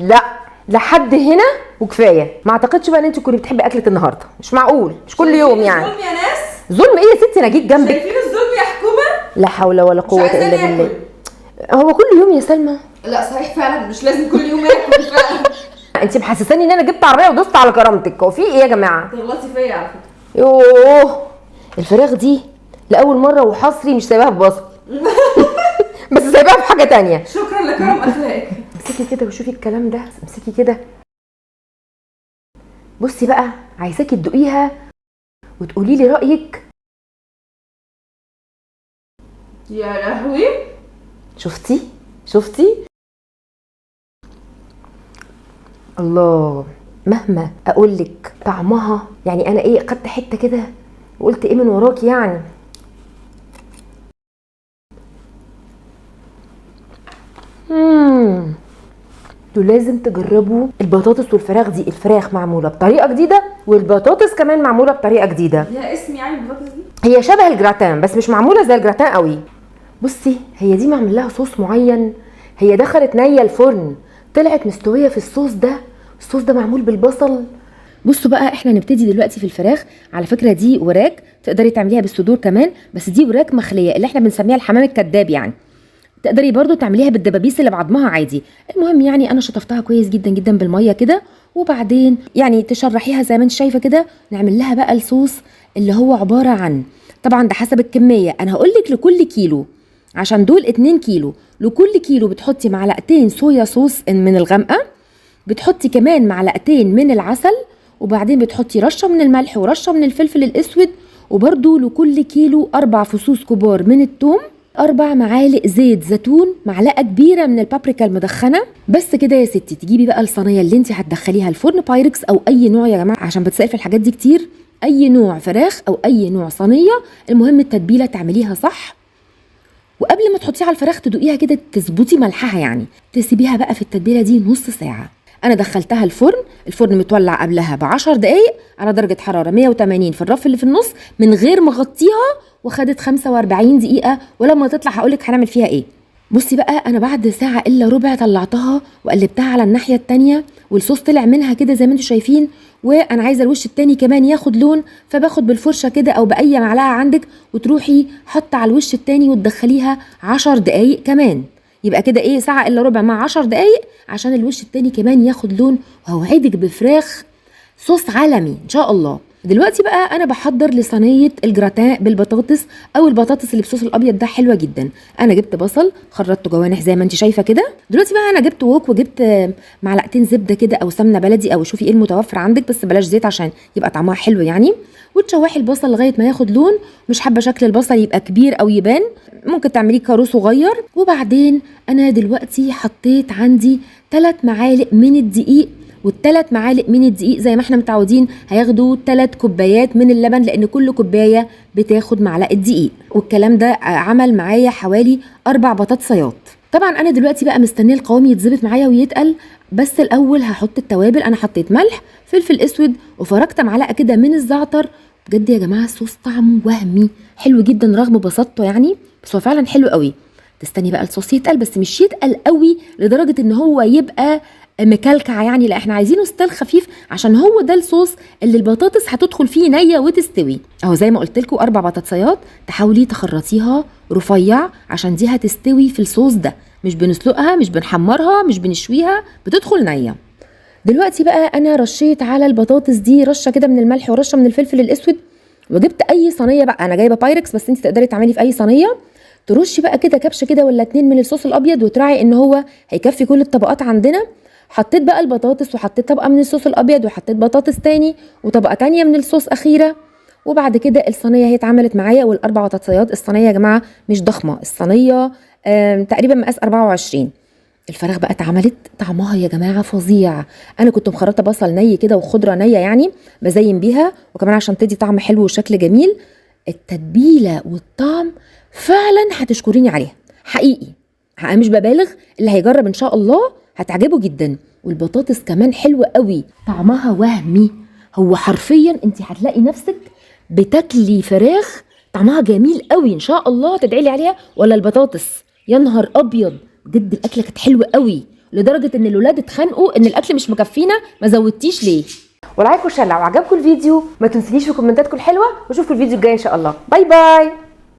لا لحد هنا وكفايه. ما اعتقدش بقى ان انت كنت بتحبي اكله النهارده، مش معقول، مش كل يوم يعني. ظلم يا ناس. ظلم ايه يا ستي؟ انا جيت جنبك. شايفين الظلم يا حكومه؟ لا حول ولا قوه الا بالله. هو كل يوم يا سلمى؟ لا صحيح فعلا مش لازم كل يوم اكل فعلا. انت محسساني ان انا جبت عربيه ودوست على كرامتك، هو في ايه يا جماعه؟ تغلطي فيا على فكره. يوه الفراخ دي لاول مره وحصري مش سايباها ببصل. بس سايباها في حاجه تانية. شكرا لكرم اخلاقك. امسكي كده وشوفي الكلام ده، امسكي كده. بصي بقى عايزاكي تدوقيها وتقولي لي رايك. يا لهوي شفتي الله. مهما اقول لك طعمها يعني انا ايه، خدت حته كده وقلت ايه من وراكي يعني. انتوا لازم تجربوا البطاطس والفراخ دي. الفراخ معموله بطريقه جديده والبطاطس كمان معموله بطريقه جديده. ليها اسم يعني البطاطس دي؟ هي شبه الجراتان بس مش معموله زي الجراتان قوي. بصي هي دي معمول لها صوص معين. هي دخلت نيه الفرن طلعت مستويه في الصوص ده. الصوص ده معمول بالبصل. بصوا بقى احنا نبتدي دلوقتي في الفراخ. على فكره دي وراك تقدري تعمليها بالصدور كمان، بس دي وراك مخليه اللي احنا بنسميها الحمام الكداب يعني. تقدري برضو تعمليها بالدبابيس اللي بعضمها عادي. المهم يعني انا شطفتها كويس جدا جدا بالميه كده، وبعدين يعني تشرحيها زي ما انت شايفه كده. نعمل لها بقى الصوص اللي هو عباره عن، طبعا ده حسب الكميه. انا هقول لك لكل كيلو، عشان دول 2 كيلو، لكل كيلو بتحطي معلقتين صويا صوص من الغامقه، بتحطي كمان معلقتين من العسل، وبعدين بتحطي رشه من الملح ورشه من الفلفل الاسود، وبرده لكل كيلو 4 فصوص كبار من الثوم، 4 معالق زيت زيتون، معلقه كبيره من البابريكا المدخنه. بس كده يا ستي. تجيبي بقى الصينيه اللي انت هتدخليها الفرن، بايركس او اي نوع يا جماعه عشان بتسال في الحاجات دي كتير، اي نوع فراخ او اي نوع صينيه، المهم التتبيله تعمليها صح. وقبل ما تحطيها على الفراخ تدوقيها كده تظبطي ملحها يعني. تسيبيها بقى في التتبيله دي نص ساعه. انا دخلتها الفرن متولع قبلها ب10 دقايق على درجه حراره 180 في الرف اللي في النص من غير ما اغطيها، وخدت 45 دقيقه. ولما تطلع هقولك هنعمل فيها ايه. بصي بقى انا بعد ساعه الا ربع طلعتها وقلبتها على الناحيه التانية، والصوص طلع منها كده زي ما انتم شايفين، وانا عايزه الوش التاني كمان ياخد لون، فباخد بالفرشه كده او باي معلقه عندك وتروحي حط على الوش التاني وتدخليها 10 دقايق كمان. يبقى كده ايه، ساعه الا ربع مع 10 دقايق عشان الوش التاني كمان ياخد لون، وهوعدك بفراخ صوص عالمي ان شاء الله. دلوقتي بقى انا بحضر لصينيه الجراتان بالبطاطس او البطاطس اللي بصوص الابيض ده، حلوه جدا. انا جبت بصل خرطته جوانح زي ما انت شايفه كده. دلوقتي بقى انا جبت ووك وجبت معلقتين زبده كده او سمنه بلدي، او شوفي ايه المتوفر عندك، بس بلاش زيت عشان يبقى طعمها حلو يعني. وتشوحي البصل لغايه ما ياخد لون. مش حابه شكل البصل يبقى كبير او يبان، ممكن تعمليه كارو صغير. وبعدين انا دلوقتي حطيت عندي 3 معالق من الدقيق، وال3 معالق من الدقيق زي ما احنا متعودين هياخدوا 3 كوبايات من اللبن، لان كل كوبايه بتاخد معلقه دقيق. والكلام ده عمل معايا حوالي 4 بطاطسيات. طبعا انا دلوقتي بقى مستنيه القوام يتظبط معايا ويتقل، بس الاول هحط التوابل. انا حطيت ملح، فلفل اسود، وفركت معلقه كده من الزعتر. بجد يا جماعه الصوص طعمه وهمي حلو جدا رغم بساطته يعني، بس هو فعلا حلو قوي. تستني بقى الصوص يتقل، بس مش يتقل قوي لدرجه ان هو يبقى مكلكع يعني، لا احنا عايزينه ستيل خفيف عشان هو ده الصوص اللي البطاطس هتدخل فيه نيه وتستوي. اهو زي ما قلت لكم 4 بطاطسيات. تحاولي تخرطيها رفيع عشان دي هتستوي في الصوص ده، مش بنسلقها مش بنحمرها مش بنشويها، بتدخل نيه. دلوقتي بقى انا رشيت على البطاطس دي رشه كده من الملح ورشه من الفلفل الاسود، وجبت اي صينيه بقى. انا جايبه بايركس بس انت تقدري تعملي في اي صينيه. ترشي بقى كده كبشه كده ولا 2 من الصوص الابيض، وتراعي ان هو هيكفي كل الطبقات عندنا. حطيت بقى البطاطس وحطيت طبقه من الصوص الابيض وحطيت بطاطس تاني وطبقه تانية من الصوص اخيره. وبعد كده الصينيه هي اتعملت معايا، وال4 بطاطسيات. الصينيه يا جماعه مش ضخمه، الصينيه تقريبا مقاس 24. الفراخ بقى اتعملت طعمها يا جماعه فظيع. انا كنت مخرطه بصل ني كده وخضره نيه يعني بزين بيها، وكمان عشان تدي طعم حلو وشكل جميل. التتبيله والطعم فعلا هتشكريني عليها حقيقي، مش ببالغ. اللي هيجرب ان شاء الله هتعجبه جدا. والبطاطس كمان حلوه قوي، طعمها وهمي. هو حرفيا انت هتلاقي نفسك بتاكلي فراخ طعمها جميل قوي ان شاء الله. تدعي لي عليها ولا البطاطس؟ يا نهار ابيض بجد الاكله كانت حلوه قوي. لدرجه ان الولاد اتخانقوا ان الاكل مش مكفينا، ما زودتيش ليه. ولايك وشير لو عجبكم الفيديو، ما تنسونيش في كومنتاتكم الحلوه، واشوفكم الفيديو الجاي ان شاء الله. باي باي.